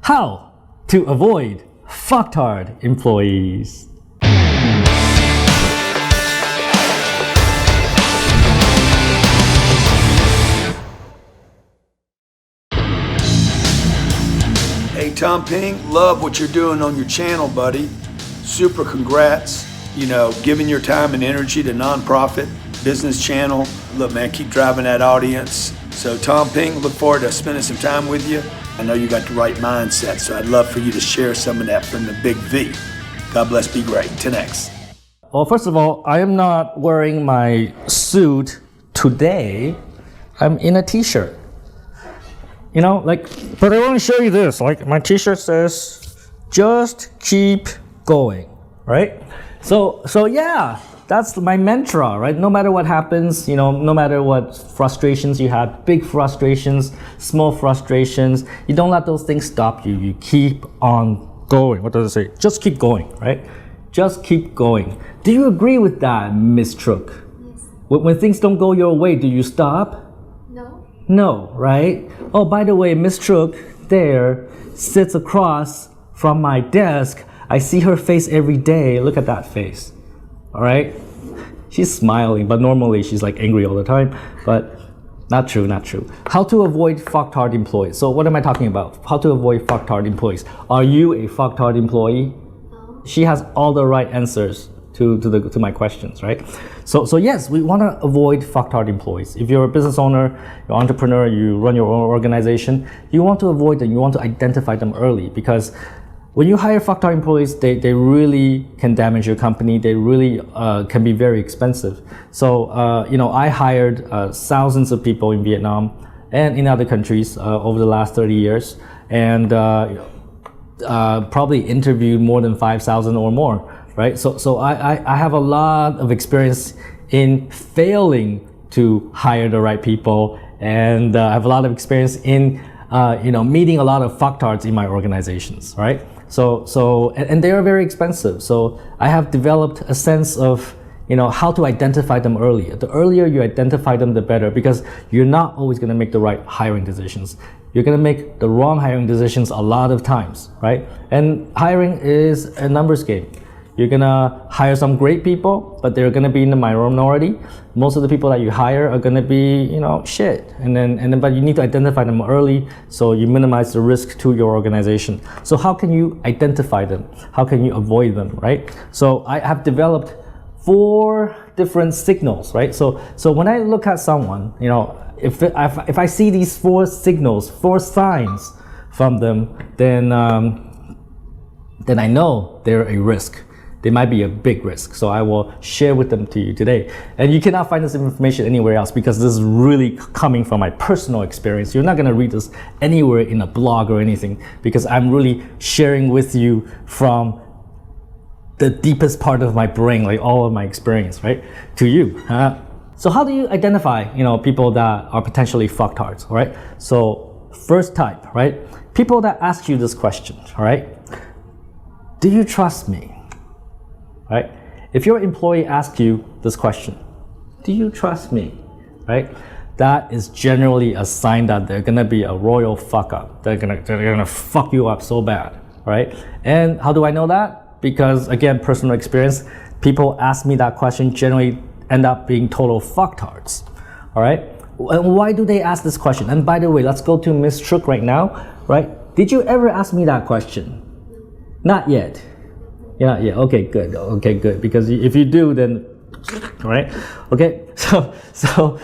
How to avoid fucktard employees. Hey Tom Peng, love what you're doing on your channel, buddy. Super congrats. You know, giving your time and energy to nonprofit business channel. Look, man, keep driving that audience. So Tom Peng, look forward to spending some time with you. I know you got the right mindset, so I'd love for you to share some of that from the big V. God bless, be great. 10X. Well, first of all, I am not wearing my suit today. I'm in a t-shirt. You know, but I want to show you this. Like, my t-shirt says, just keep going, right? So yeah, that's my mantra, right? No matter what happens, you know, no matter what frustrations you have, big frustrations, small frustrations, you don't let those things stop you. You keep on going. What does it say? Just keep going, right? Just keep going. Do you agree with that, Miss Truk? Yes. When things don't go your way, do you stop? No. No, right? Oh, by the way, Miss Truk there sits across from my desk. I see her face every day. Look at that face. All right? She's smiling, but normally she's like angry all the time. But not true, not true. How to avoid fucktard employees. So what am I talking about? How to avoid fucktard employees. Are you a fucktard employee? No. She has all the right answers to my questions, right? So yes, we want to avoid fucktard employees. If you're a business owner, you're an entrepreneur, you run your own organization, you want to avoid them. You want to identify them early, because when you hire fucktard employees, they really can damage your company. They really can be very expensive. So you know, I hired thousands of people in Vietnam and in other countries over the last 30 years, and probably interviewed more than 5,000 or more. Right, so I have a lot of experience in failing to hire the right people, and I have a lot of experience in you know, meeting a lot of fucktards in my organizations. Right, and they are very expensive. So I have developed a sense of, you know, how to identify them early. The earlier you identify them, the better, because you're not always going to make the right hiring decisions. You're going to make the wrong hiring decisions a lot of times, right? And hiring is a numbers game. You're gonna hire some great people, but they're gonna be in the minority. Most of the people that you hire are gonna be, you know, shit. But you need to identify them early, so you minimize the risk to your organization. So how can you identify them? How can you avoid them, right? So I have developed 4 different signals, right? So when I look at someone, you know, if I see these 4 signals, 4 signs from them, then I know they're a risk. They might be a big risk, so I will share with them to you today. And you cannot find this information anywhere else, because this is really coming from my personal experience. You're not gonna read this anywhere in a blog or anything, because I'm really sharing with you from the deepest part of my brain, like all of my experience, right, to you. So how do you identify, you know, people that are potentially fucktards, all right? So first type, right? People that ask you this question, all right? Do you trust me? Right? If your employee asks you this question, do you trust me? Right? That is generally a sign that they're gonna be a royal fuck up. They're gonna fuck you up so bad, right? And how do I know that? Because again, personal experience, people ask me that question generally end up being total fucktards. All right? And why do they ask this question? And by the way, let's go to Miss Truk right now, right? Did you ever ask me that question? Not yet. Yeah, okay, good. Because if you do, then, right? Okay, so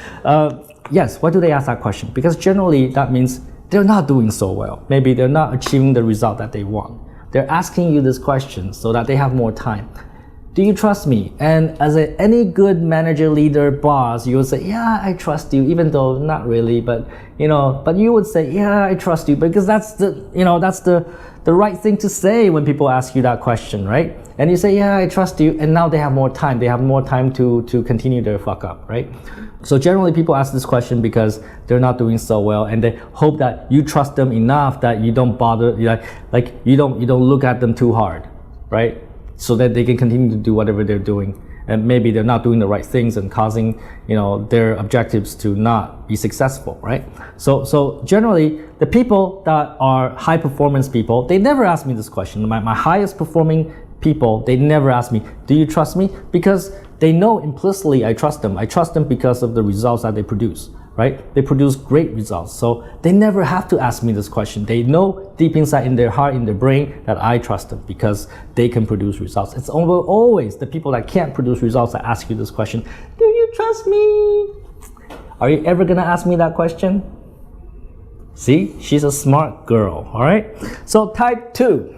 yes, why do they ask that question? Because generally that means they're not doing so well. Maybe they're not achieving the result that they want. They're asking you this question so that they have more time. Do you trust me? And as any good manager, leader, boss, you would say, yeah, I trust you, even though not really, but you know, but you would say, yeah, I trust you, because that's the right thing to say when people ask you that question, right? And you say, yeah, I trust you, and now they have more time. They have more time to continue their fuck up, right? So generally people ask this question because they're not doing so well, and they hope that you trust them enough that you don't bother, like you don't look at them too hard, right? So that they can continue to do whatever they're doing. and maybe they're not doing the right things and causing, their objectives to not be successful, right? So generally, the people that are high performance people, they never ask me this question. My highest performing people, they never ask me, do you trust me? Because they know implicitly I trust them. I trust them because of the results that they produce, right? They produce great results. So they never have to ask me this question. They know deep inside in their heart, in their brain, that I trust them because they can produce results. It's always the people that can't produce results that ask you this question, do you trust me? Are you ever gonna ask me that question? See, she's a smart girl, all right? So type 2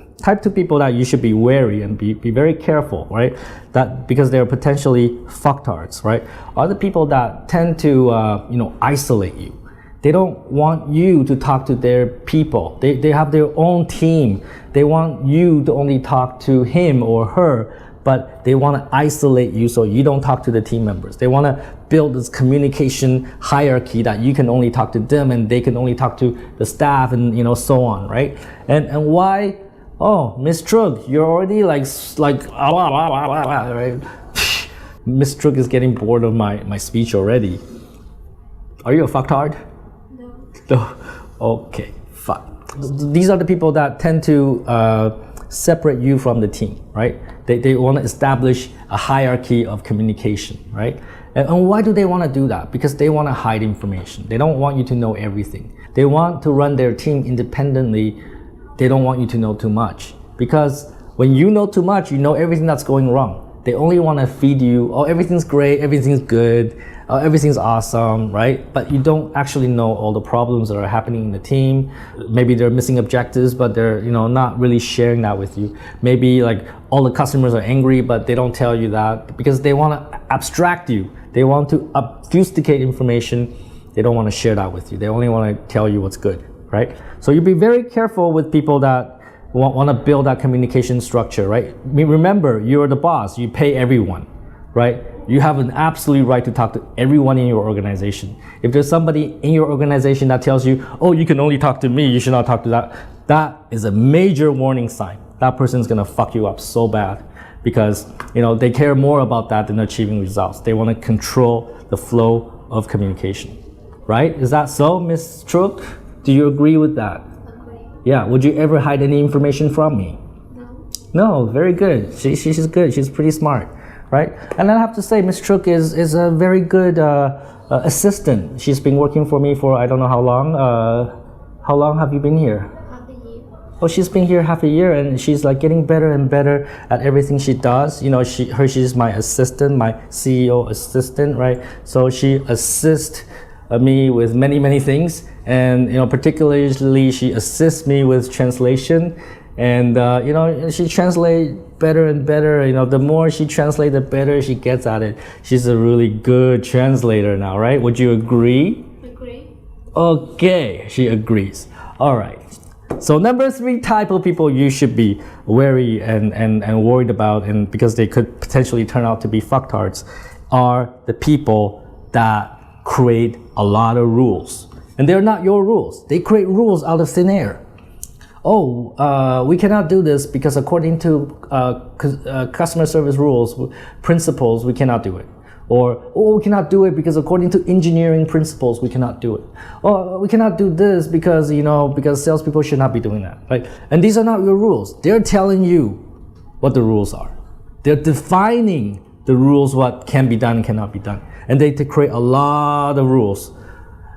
people that you should be wary and be very careful, right? That because they're potentially fucktards, right? Are the people that tend to isolate you. They don't want you to talk to their people. They have their own team. They want you to only talk to him or her, but they want to isolate you so you don't talk to the team members. They want to build this communication hierarchy that you can only talk to them and they can only talk to the staff and so on, right? And why? Oh, Miss Trug, you're already like right? Miss Trug is getting bored of my speech already. Are you a fucktard? No. Okay, fuck. These are the people that tend to separate you from the team, right? They want to establish a hierarchy of communication, right? And why do they want to do that? Because they want to hide information. They don't want you to know everything. They want to run their team independently. They don't want you to know too much, because when you know too much, you know everything that's going wrong. They only want to feed you, oh, everything's great, everything's good, everything's awesome, right? But you don't actually know all the problems that are happening in the team. Maybe they're missing objectives, but they're not really sharing that with you. Maybe like all the customers are angry, but they don't tell you that because they want to abstract you. They want to obfuscate information. They don't want to share that with you. They only want to tell you what's good. Right? So you be very careful with people that want to build that communication structure, right? Remember, you're the boss. You pay everyone, right? You have an absolute right to talk to everyone in your organization. If there's somebody in your organization that tells you, oh, you can only talk to me, you should not talk to that is a major warning sign. That person's gonna fuck you up so bad because they care more about that than achieving results. They want to control the flow of communication, right? Is that so, Miss Truk? Do you agree with that? Agree. Yeah. Would you ever hide any information from me? No. Very good. She's good. She's pretty smart, right? And I have to say, Miss Truk is a very good assistant. She's been working for me for I don't know how long. How long have you been here? Half a year. Oh, she's been here half a year, and she's like getting better and better at everything she does. She's my assistant, my CEO assistant, right? So she assists me with many things, and particularly she assists me with translation, and she translates better and better. The more she translates, the better she gets at it. She's a really good translator now, right? Would you agree? Agree. Okay, she agrees. All right. So number 3 type of people you should be wary and worried about, and because they could potentially turn out to be fucktards, are the people that create a lot of rules. And they're not your rules. They create rules out of thin air. Oh, we cannot do this because according to customer service rules, principles, we cannot do it. Or, oh, we cannot do it because according to engineering principles, we cannot do it. Or we cannot do this because, because salespeople should not be doing that, right? And these are not your rules. They're telling you what the rules are. They're defining the rules, what can be done and cannot be done. And they create a lot of rules.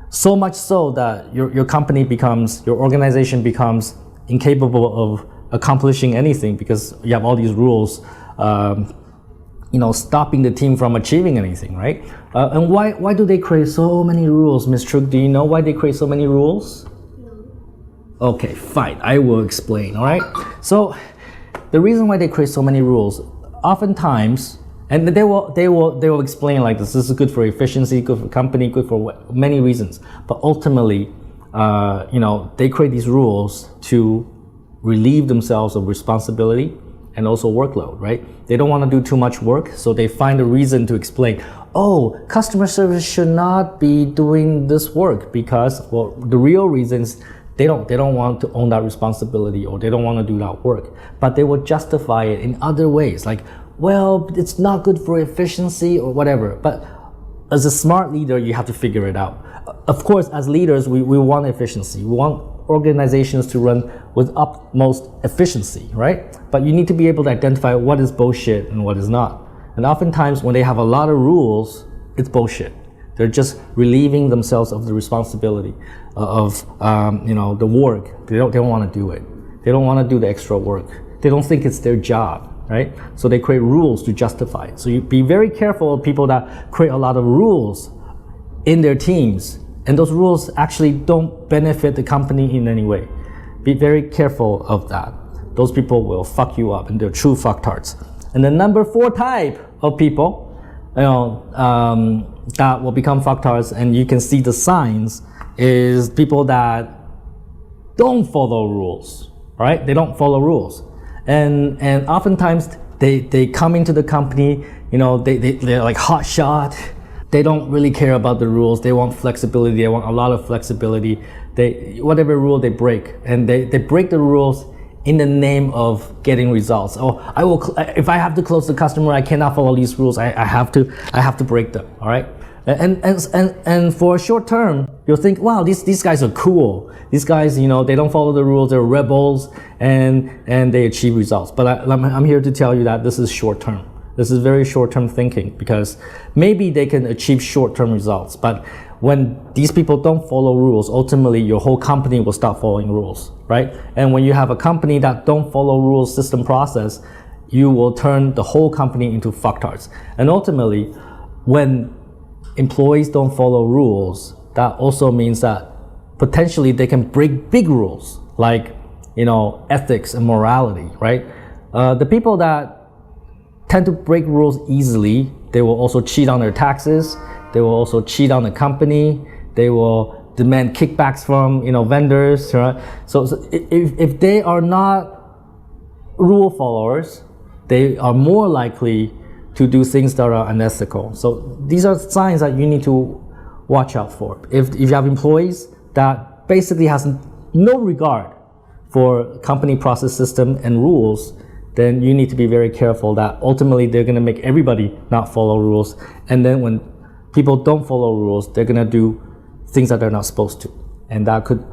So much so that your company becomes, your organization becomes incapable of accomplishing anything because you have all these rules stopping the team from achieving anything, right? And why do they create so many rules, Ms. Truk? Do you know why they create so many rules? No. Okay, fine. I will explain, all right? So the reason why they create so many rules, oftentimes, and they will explain like this is good for efficiency, good for company, good for many reasons. But ultimately, they create these rules to relieve themselves of responsibility and also workload, right? They don't want to do too much work, so they find a reason to explain, oh, customer service should not be doing this work because, well, the real reasons they don't want to own that responsibility or they don't want to do that work, but they will justify it in other ways. Like, well, it's not good for efficiency or whatever. But as a smart leader, you have to figure it out. Of course, as leaders, we want efficiency. We want organizations to run with utmost efficiency, right? But you need to be able to identify what is bullshit and what is not. And oftentimes when they have a lot of rules, it's bullshit. They're just relieving themselves of the responsibility of the work. They don't want to do it. They don't want to do the extra work. They don't think it's their job, right? So they create rules to justify it. So you be very careful of people that create a lot of rules in their teams, and those rules actually don't benefit the company in any way. Be very careful of that. Those people will fuck you up, and they're true fucktards. And the number 4 type of people, that will become fucktards, and you can see the signs, is people that don't follow rules, right? They don't follow rules. And oftentimes they come into the company, they're like hot shot. They don't really care about the rules. They want flexibility. They want a lot of flexibility. Whatever rule they break, and they break the rules in the name of getting results. Oh, if I have to close the customer, I cannot follow these rules. I have to break them. All right. And for a short term, you'll think, wow, these guys are cool. These guys, they don't follow the rules. They're rebels, and they achieve results. But I'm here to tell you that this is short term. This is very short-term thinking, because maybe they can achieve short-term results, but when these people don't follow rules, ultimately your whole company will stop following rules, right? And when you have a company that don't follow rules, system, process, you will turn the whole company into fucktards. And ultimately, when employees don't follow rules, that also means that potentially they can break big rules, like ethics and morality, right? The people that tend to break rules easily, they will also cheat on their taxes. They will also cheat on the company. They will demand kickbacks from vendors. Right? So if they are not rule followers, they are more likely to do things that are unethical. So these are signs that you need to watch out for. If you have employees that basically has no regard for company process system and rules, then you need to be very careful that ultimately they're going to make everybody not follow rules. And then when people don't follow rules, they're going to do things that they're not supposed to. And that could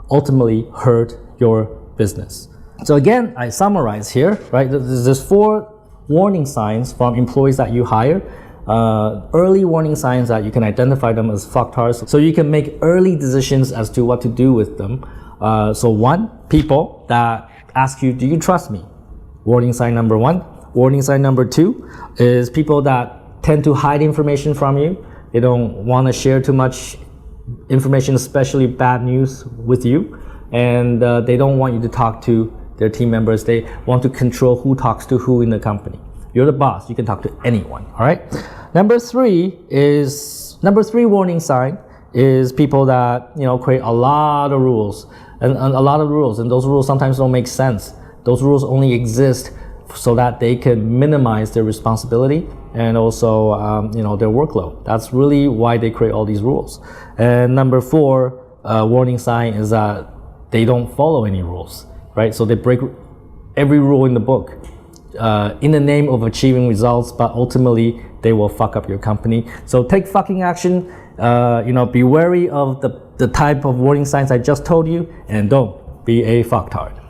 ultimately hurt your business. So again, I summarize here, right? There's 4 warning signs from employees that you hire. Early warning signs that you can identify them as fucktards, so you can make early decisions as to what to do with them. So 1, people that ask you, do you trust me? Warning sign number 1. Warning sign number 2 is people that tend to hide information from you. They don't want to share too much information, especially bad news, with you. And they don't want you to talk to their team members. They want to control who talks to who in the company. You're the boss. You can talk to anyone. All right. Number 3 warning sign is people that create a lot of rules and those rules sometimes don't make sense. Those rules only exist so that they can minimize their responsibility and also their workload. That's really why they create all these rules. And number 4 warning sign is that they don't follow any rules, right? So they break every rule in the book in the name of achieving results, but ultimately they will fuck up your company. So take fucking action. Be wary of the type of warning signs I just told you, and don't be a fucktard.